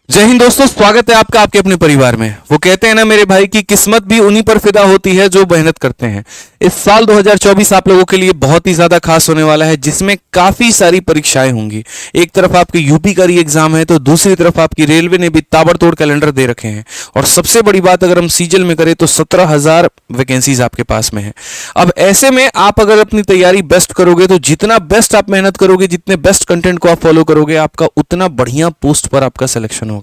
जय हिंद दोस्तों, स्वागत है आपका आपके अपने परिवार में। वो कहते हैं ना मेरे भाई की किस्मत भी उन्हीं पर फिदा होती है जो मेहनत करते हैं। इस साल 2024 आप लोगों के लिए बहुत ही ज्यादा खास होने वाला है, जिसमें काफी सारी परीक्षाएं होंगी। एक तरफ आपके यूपी का री एग्जाम है, तो दूसरी तरफ आपकी रेलवे ने भी ताबड़तोड़ कैलेंडर दे रखे हैं। और सबसे बड़ी बात अगर हम सीजल में करें तो 17,000 वैकेंसीज आपके पास में है। अब ऐसे में आप अगर अपनी तैयारी बेस्ट करोगे तो जितना बेस्ट आप मेहनत करोगे, जितने बेस्ट कंटेंट को आप फॉलो करोगे, आपका उतना बढ़िया पोस्ट पर आपका सिलेक्शन होगा।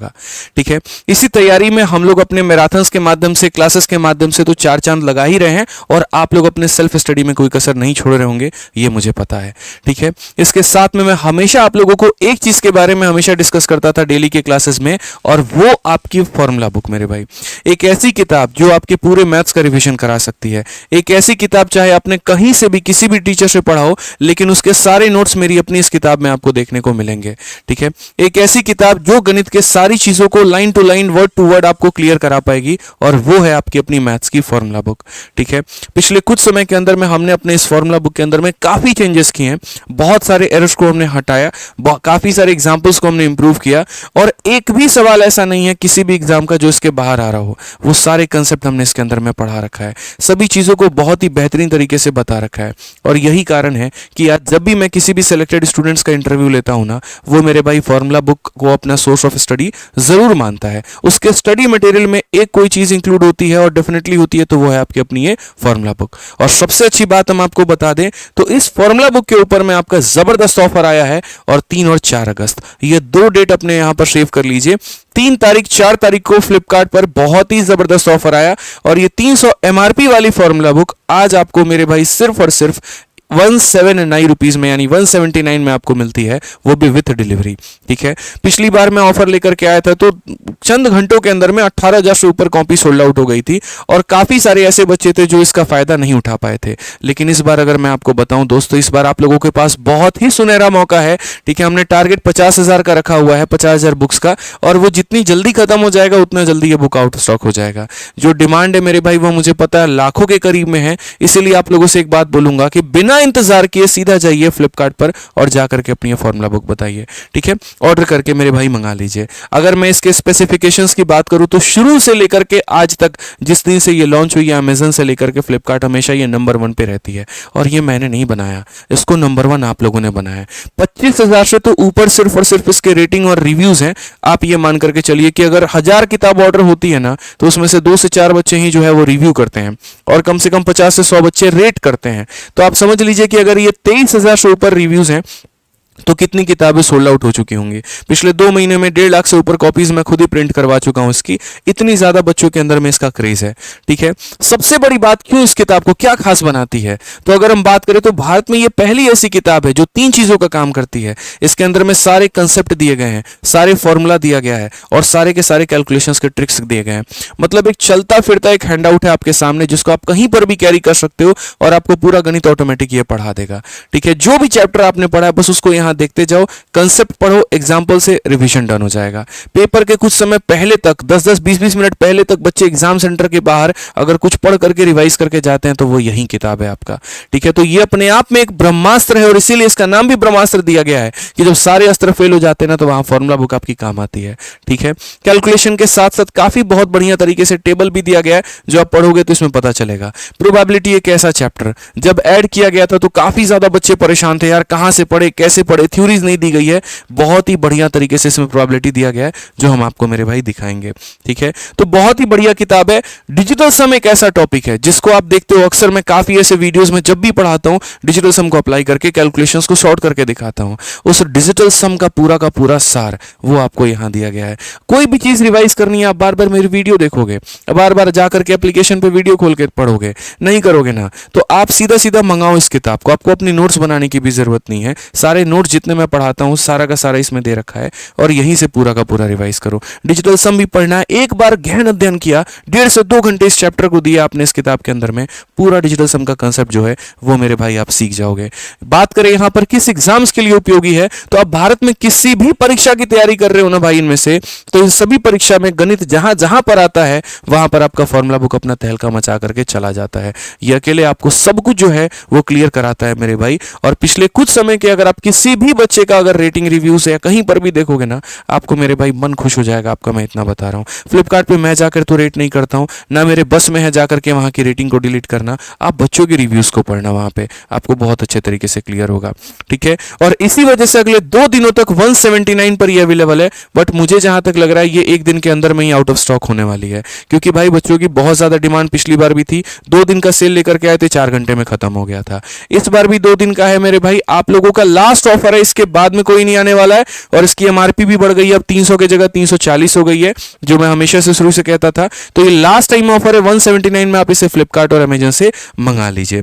ठीक है, इसी तैयारी में हम लोग अपने मैराथन्स के माध्यम से, क्लासेस के माध्यम से तो चार चांद लगा ही रहे हैं, और आप लोग अपने सेल्फ स्टडी में कोई कसर नहीं छोड़ रहे होंगे, ये मुझे पता है। ठीक है, इसके साथ में मैं हमेशा आप लोगों को एक चीज के बारे में हमेशा डिस्कस करता था डेली के क्लासेस में, और वो आपकी फॉर्मूला बुक मेरे भाई। एक ऐसी किताब जो आपके पूरे मैथ्स का रिवीजन करा सकती है। एक ऐसी किताब चाहे आपने कहीं से भी किसी भी टीचर से पढ़ा हो, लेकिन उसके सारे नोट्स मेरी अपनी इस किताब में आपको देखने को मिलेंगे। ठीक है, एक ऐसी किताब जो गणित के सारी चीजों को line to line, word to word आपको क्लियर करा पाएगी, और वो है आपकी अपनी मैथ्स की फॉर्मूला बुक। ठीक है, पिछले कुछ समय के अंदर में हमने अपने इस फॉर्मूला बुक के अंदर में काफी चेंजेस किए हैं। बहुत सारे एरर्स को हमने हटाया, काफी सारे एग्जांपल्स को हमने इंप्रूव किया, और एक भी सवाल ऐसा नहीं है किसी भी एग्जाम का जो इसके बाहर आ रहा हो। वो सारे कंसेप्ट हमने इसके अंदर में पढ़ा रखा है, सभी चीजों को बहुत ही बेहतरीन तरीके से बता रखा है। और यही कारण है कि आज जब भी मैं किसी भी सिलेक्टेड स्टूडेंट्स का इंटरव्यू लेता हूं ना, वो मेरे भाई फॉर्मूला बुक को अपना सोर्स ऑफ स्टडी जरूर मानता है। उसके स्टडी मटेरियल में एक कोई चीज इंक्लूड होती है, और डेफिनेटली होती है, तो वो है आपकी अपनी ये फॉर्मूला बुक। और सबसे अच्छी बात हम आपको बता दें तो इस फॉर्मूला बुक के ऊपर में आपका जबरदस्त ऑफर आया है, और 3 और 4 अगस्त ये 2 डेट अपने यहां पर सेव कर लीजिए। 3 तारीख 4 तारीख को फ्लिपकार्ट पर बहुत ही जबरदस्त ऑफर आया, और ये 300 एमआरपी वाली फॉर्मूला बुक आज आपको मेरे भाई सिर्फ और सिर्फ 179 रुपीज में, यानी 179 में आपको मिलती है, वो भी विथ डिलीवरी। ठीक है, पिछली बार मैं ऑफर लेकर के आया था तो चंद घंटों के अंदर में 18,000 से ऊपर कॉपी सोल्ड आउट हो गई थी, और काफी सारे ऐसे बच्चे थे जो इसका फायदा नहीं उठा पाए थे। लेकिन इस बार अगर मैं आपको बताऊं दोस्तों, इस बार आप लोगों के पास बहुत ही सुनहरा मौका है। ठीक है, हमने टारगेट 50,000 का रखा हुआ है, 50,000 बुक्स का, और वो जितनी जल्दी खत्म हो जाएगा उतना जल्दी ये बुक आउट स्टॉक हो जाएगा। जो डिमांड है मेरे भाई वो मुझे पता है लाखों के करीब में है। इसीलिए आप लोगों से एक बात बोलूंगा कि बिना इंतजार किए सीधा जाइए फ्लिपकार्ट पर और जाकर के अपनी फॉर्मूला बुक बताइए। ठीक है, ऑर्डर करके मेरे भाई मंगा लीजिए। अगर मैं इसके स्पेसिफिकेशंस की बात करूं तो शुरू से लेकर के आज तक, जिस दिन से ये लॉन्च हुई है अमेजन से लेकर के फ्लिपकार्ट, हमेशा ये नंबर 1 पे रहती है। और ये मैंने नहीं बनाया, इसको नंबर 1 आप लोगों ने बनाया है। 25,000 से तो ऊपर सिर्फ और सिर्फ इसके रेटिंग और रिव्यूज हैं। आप ये मान करके चलिए कि अगर 1000 किताब ऑर्डर होती है ना, तो उसमें से 2 से 4 बच्चे ही जो है वो रिव्यू करते हैं, और कम से कम 50 से 100 बच्चे रेट करते हैं। तो आप समझ लीजिए कि अगर ये 23,000 से ऊपर रिव्यूज हैं तो कितनी किताबें सोल्ड आउट हो चुकी होंगी। पिछले 2 महीने में 1.5 लाख से ऊपर कॉपीज मैं खुद ही प्रिंट करवा चुका हूं इसकी। इतनी ज्यादा बच्चों के अंदर में इसका क्रेज है। ठीक है, सबसे बड़ी बात क्यों इस किताब को क्या खास बनाती है, तो अगर हम बात करें तो भारत में ये पहली ऐसी किताब है जो 3 चीजों का काम करती है। इसके अंदर में सारे कंसेप्ट दिए गए हैं, सारे फॉर्मूला दिया गया है, और सारे के सारे कैलकुलेशंस के ट्रिक्स दिए गए हैं। मतलब एक चलता फिरता एक हैंडआउट है आपके सामने, जिसको आप कहीं पर भी कैरी कर सकते हो, और आपको पूरा गणित ऑटोमेटिक ये पढ़ा देगा। ठीक है, जो भी चैप्टर आपने पढ़ा है बस उसको यहां देखते जाओ, कंसेप्ट पढ़ो, एग्जाम्पल से रिवीजन डन हो जाएगा। पेपर के कुछ समय पहले तक, 10-10, 20-20 मिनट पहले तक बच्चे एग्जाम सेंटर के बाहर अगर कुछ पढ़ करके रिवाइज करके जाते हैं तो वो यही किताब है आपका। ठीक है, तो ये अपने आप में एक ब्रह्मास्त्र है, और इसीलिए इसका नाम भी ब्रह्मास्त्र दिया गया है कि जब सारे अस्त्र फेल हो जाते हैं ना, तो वहां फॉर्मूला बुक आपकी काम आती है। ठीक है, कैलकुलेशन के साथ साथ काफी बहुत बढ़िया तरीके से टेबल भी दिया गया है, जो आप पढ़ोगे तो इसमें पता चलेगा। प्रोबेबिलिटी एक ऐसा चैप्टर, जब ऐड किया गया था तो काफी ज्यादा बच्चे परेशान थे, यार कहां से पढ़े, कैसे पढ़े, थ्योरीज नहीं दी गई है। बहुत ही बढ़िया तरीके से इसमें प्रोबेबिलिटी दिया गया है, जो हम आपको मेरे भाई दिखाएंगे। ठीक है, तो बहुत ही बढ़िया किताब है। डिजिटल सम एक ऐसा टॉपिक है जिसको आप देखते हो अक्सर मैं काफी ऐसे वीडियोस में जब भी पढ़ाता हूं, डिजिटल सम को अप्लाई करके कैलकुलेशंस को सॉर्ट करके दिखाता हूं। उस डिजिटल सम का पूरा सार वो आपको यहां दिया गया है। कोई भी चीज रिवाइज करनी है, आप बार बार मेरी वीडियो देखोगे, बार बार जाकर के एप्लीकेशन पे वीडियो खोल के पढ़ोगे, नहीं करोगे ना, तो आप सीधा सीधा मंगाओ इस किताब को। आपको अपनी नोट्स बनाने की भी जरूरत नहीं है। सारे नोट्स जितने मैं पढ़ाता हूं सारा का सारा इसमें दे रखा है, और यहीं से पूरा का पूरा रिवाइज करो। डिजिटल सम भी पढ़ना है, एक बार गहन अध्ययन किया, 1.5 से 2 घंटे इस चैप्टर को दिया आपने इस किताब के अंदर में, पूरा डिजिटल सम का कंसेप्ट जो है वो मेरे भाई आप सीख जाओगे। बात करें यहां पर किस एग्जाम्स के लिए उपयोगी है, तो आप भारत में किसी भी परीक्षा की तैयारी कर रहे हो ना भाई इनमें से, तो इन सभी परीक्षा में गणित जहां जहां पर आता है वहां पर आपका फॉर्मूला बुक अपना तहलका मचा करके चला जाता है। ये अकेले आपको सब कुछ जो है वो क्लियर कराता है मेरे भाई। और पिछले कुछ समय के अगर आप किसी भी बच्चे का अगर रेटिंग रिव्यू से या कहीं पर भी देखोगे ना, आपको मेरे भाई मन खुश हो जाएगा आपका, मैं इतना बता रहा हूँ। फ्लिपकार्ट पे मैं जाकर तो रेट नहीं करता हूँ, ना मेरे बस में है जाकर के वहाँ की रेटिंग को डिलीट करना। आप बच्चों के रिव्यूज़ को पढ़ना, वहाँ पे आपको बहुत अच्छे तरीके से क्लियर होगा, ठीक है। और इसी वजह से अगले 2 दिनों तक 179 पर ये अवेलेबल है, बट मुझे जहाँ तक लग रहा है ये 1 दिन के अंदर में ही आउट ऑफ स्टॉक होने वाली है, क्योंकि भाई बच्चों की बहुत ज़्यादा डिमांड पिछली बार भी थी। 2 दिन का सेल लेकर के आए थे, 4 घंटे में खत्म हो गया था। इस बार भी 2 दिन का है मेरे भाई, आप लोगों का लास्ट ऑफर है, इसके बाद में कोई नहीं आने वाला है। और इसकी एमआरपी भी बढ़ गई है, अब 300 की जगह 340 हो गई है, जो मैं हमेशा से शुरू से कहता था। तो ये लास्ट टाइम ऑफर है, 179 में आप इसे फ्लिपकार्ट और अमेजन से मंगा लीजिए।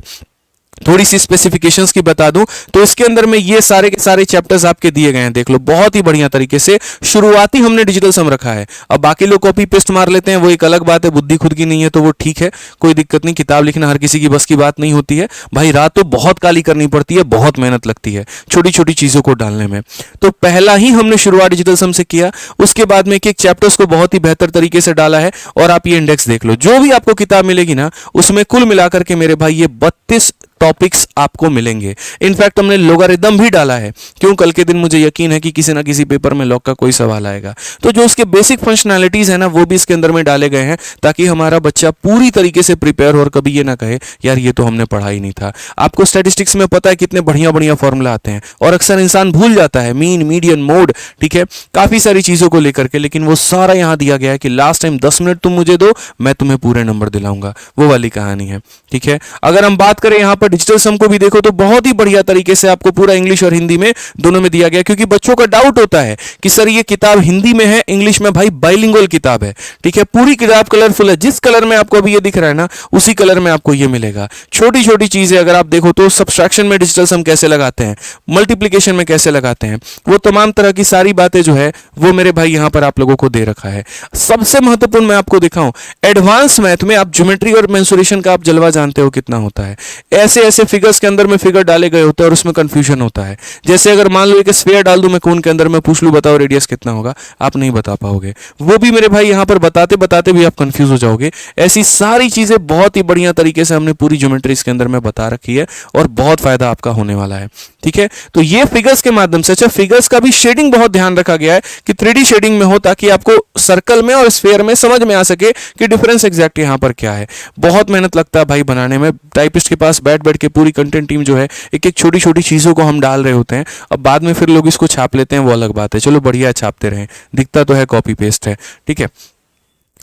थोड़ी सी स्पेसिफिकेशंस की बता दूं तो इसके अंदर में ये सारे के सारे चैप्टर्स आपके दिए गए हैं, देख लो बहुत ही बढ़िया तरीके से। शुरुआती हमने डिजिटल सम रखा है, अब बाकी लोग कॉपी पेस्ट मार लेते हैं, वो एक अलग बात है, बुद्धि खुद की नहीं है तो वो ठीक है, कोई दिक्कत नहीं। किताब लिखना हर किसी की बस की बात नहीं होती है भाई, रात तो बहुत काली करनी पड़ती है, बहुत मेहनत लगती है छोटी छोटी चीजों को डालने में। तो पहला ही हमने शुरुआत डिजिटल सम से किया, उसके बाद में एक एक चैप्टर्स को बहुत ही बेहतर तरीके से डाला है। और आप ये इंडेक्स देख लो, जो भी आपको किताब मिलेगी ना उसमें कुल मिलाकर के मेरे भाई ये 32 टॉपिक्स आपको मिलेंगे। इनफैक्ट हमने लोगारिदम भी डाला है, क्यों, कल के दिन मुझे यकीन है कि किसी ना किसी पेपर में लॉग का कोई सवाल आएगा, तो जो उसके बेसिक फंक्शनैलिटीज है ना वो भी इसके अंदर में डाले गए हैं, ताकि हमारा बच्चा पूरी तरीके से प्रिपेयर हो और कभी ये ना कहे यार ये तो हमने पढ़ा ही नहीं था। आपको स्टैटिस्टिक्स में पता है कितने बढ़िया बढ़िया फॉर्मूला आते हैं, और अक्सर इंसान भूल जाता है मीन, मीडियन, मोड, ठीक है, काफी सारी चीजों को लेकर के, लेकिन वो सारा यहां दिया गया है कि लास्ट टाइम 10 मिनट तुम मुझे दो, मैं तुम्हें पूरे नंबर दिलाऊंगा, वो वाली कहानी है, ठीक है। अगर हम बात करें यहां पर डिजिटल सम को भी देखो तो बहुत ही बढ़िया तरीके से आपको पूरा इंग्लिश और हिंदी में दोनों में दिया गया, क्योंकि बच्चों का डाउट होता है कि सर ये किताब हिंदी में है, इंग्लिश में, भाई बाइलिंगुअल किताब है, ठीक है। पूरी किताब कलरफुल है, जिस कलर में आपको अभी ये दिख रहा है ना उसी कलर में आपको ये मिलेगा। छोटी छोटी चीजें अगर आप देखो तो सब्सट्रैक्शन में डिजिटल सम कैसे लगाते हैं, मल्टीप्लिकेशन में कैसे लगाते हैं, वो तमाम तरह की सारी बातें जो है वो मेरे भाई यहां पर आप लोगों को दे रखा है। सबसे महत्वपूर्ण मैं आपको दिखाऊं, एडवांस मैथ में आप ज्योमेट्री और मेंसुरेशन का आप जलवा जानते हो कितना होता है। ऐसे ऐसे फिगर्स के अंदर में फिगर डाले गए होते हैं और उसमें कंफ्यूजन होता है। जैसे अगर मान लो एक स्फीयर डाल दूं मैं कोन के अंदर में, पूछ लूं बताओ रेडियस कितना होगा, आप नहीं बता पाओगे। वो भी मेरे भाई यहां पर बताते बताते भी आप कंफ्यूज हो जाओगे। ऐसी सारी चीजें बहुत ही बढ़िया तरीके से हमने पूरी ज्योमेट्री इसके अंदर में बता रखी है और बहुत फायदा आपका होने वाला है, ठीक है। तो ये फिगर्स के माध्यम से, अच्छा फिगर्स का भी शेडिंग बहुत ध्यान रखा गया है कि 3D शेडिंग में हो, ताकि आपको सर्कल में और स्फीयर में समझ में आ सके कि डिफरेंस एग्जैक्ट यहां पर क्या है। बहुत मेहनत लगता है भाई बनाने में, टाइपिस्ट के पास बैठ बैठ के पूरी कंटेंट टीम जो है एक एक छोटी छोटी चीजों को हम डाल रहे होते हैं। अब बाद में फिर लोग इसको छाप लेते हैं, वो अलग बात है, चलो बढ़िया छापते रहें, दिखता तो है कॉपी पेस्ट है, ठीक है,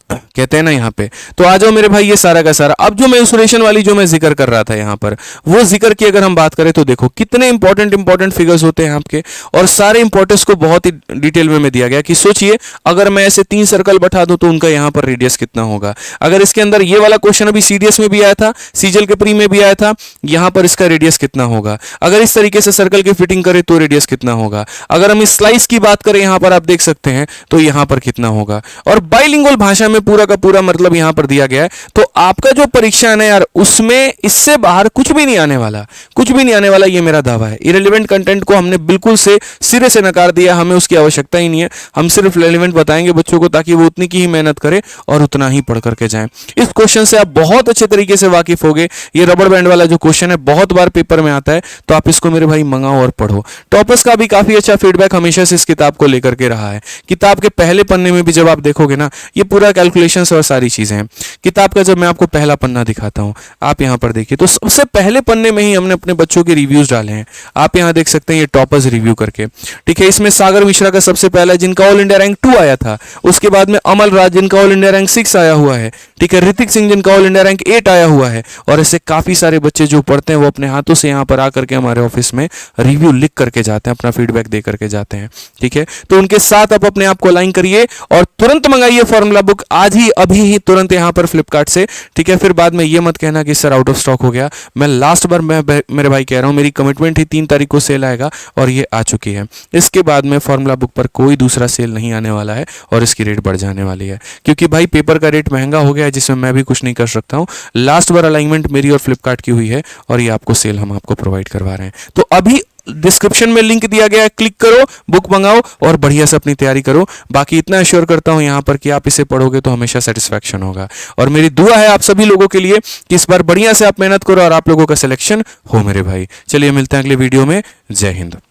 कहते हैं ना यहाँ पे। तो आ जाओ मेरे भाई ये सारा का सारा, अब जो मेंसुरेशन वाली जो मैं जिक्र कर रहा था यहाँ पर, वो जिक्र की अगर हम बात करें तो देखो कितने इंपॉर्टेंट फिगर्स होते हैं आपके, और सारे इंपॉर्टेंस को बहुत ही डिटेल में दिया गया कि सोचिए अगर मैं ऐसे 3 सर्कल बैठा दूं तो उनका यहाँ पर रेडियस कितना होगा। अगर इसके अंदर ये वाला क्वेश्चन अभी सीडीएस में भी आया था, सीजीएल के प्री में भी आया था, यहाँ पर इसका रेडियस कितना होगा। अगर इस तरीके से सर्कल की फिटिंग करें तो रेडियस कितना होगा। अगर हम इस स्लाइस की बात करें यहाँ पर आप देख सकते हैं तो यहाँ पर कितना होगा। और बाइलिंगुअल भाषा में पूरा का पूरा मतलब यहां पर दिया गया है। तो आपका जो परीक्षा है ना यार, उसमें इससे बाहर कुछ भी नहीं आने वाला, कुछ भी नहीं आने वाला, ये मेरा दावा है। इरेलीवेंट कंटेंट को हमने बिल्कुल से सिरे से नकार दिया, हमें उसकी आवश्यकता ही नहीं है। हम सिर्फ रेलेवेंट बताएंगे बच्चों को, ताकि वो उतनी की ही मेहनत करे और उतना ही पढ़ करके जाएं। इस क्वेश्चन से आप बहुत अच्छे तरीके से वाकिफ होगे। ये रबर बैंड वाला जो क्वेश्चन है बहुत बार पेपर में आता है, तो आप इसको मेरे भाई मंगाओ और पढ़ो। टॉपर्स का भी काफी अच्छा फीडबैक हमेशा से इस किताब को लेकर के रहा है। किताब के पहले पन्ने में भी जब आप देखोगे ना, ये पूरा कैलकुलेशन और सारी चीजें हैं। किताब का जब मैं आपको पहला पन्ना दिखाता हूं, आप यहां पर देखिए, तो सबसे पहले पन्ने में ही हमने अपने बच्चों के रिव्यूज डाले हैं। आप यहां देख सकते हैं ये टॉपर्स रिव्यू करके, ठीक है। इसमें सागर मिश्रा का सबसे पहला, जिनका ऑल इंडिया रैंक 2 आया था। उसके बाद में अमल राज, जिनका ऑल इंडिया रैंक 6 आया हुआ है, ठीक है। ऋतिक सिंह, जिनका ऑल इंडिया रैंक 8 आया हुआ है। और ऐसे काफी सारे बच्चे जो पढ़ते हैं वो अपने हाथों से यहां पर आकर के हमारे ऑफिस में रिव्यू लिख करके जाते हैं, अपना फीडबैक दे करके जाते हैं, ठीक है। तो उनके साथ आप अपने आप को अलाइन करिए और तुरंत मंगाइए फॉर्मूला बुक, आज ही, अभी ही, तुरंत यहां पर फ्लिपकार्ट से, ठीक है। फिर बाद में ये मत कहना कि सर आउट ऑफ स्टॉक हो गया। मैं लास्ट बार मैं मेरे भाई कह रहा हूं, मेरी कमिटमेंट ही 3 तारीख को सेल आएगा और ये आ चुकी है। इसके बाद में फॉर्मूला बुक पर कोई दूसरा सेल नहीं आने वाला है और इसकी रेट बढ़ जाने वाली है, क्योंकि भाई पेपर का रेट महंगा हो गया है, जिसमें मैं भी कुछ नहीं कर सकता हूं। लास्ट बार अलाइनमेंट मेरी और फ्लिपकार्ट की हुई है और ये आपको सेल हम आपको प्रोवाइड करवा रहे हैं। तो अभी डिस्क्रिप्शन में लिंक दिया गया है, क्लिक करो, बुक मंगाओ और बढ़िया से अपनी तैयारी करो। बाकी इतना अश्योर करता हूं यहां पर कि आप इसे पढ़ोगे तो हमेशा सेटिस्फैक्शन होगा। और मेरी दुआ है आप सभी लोगों के लिए कि इस बार बढ़िया से आप मेहनत करो और आप लोगों का सिलेक्शन हो मेरे भाई। चलिए मिलते हैं अगले वीडियो में। जय हिंद।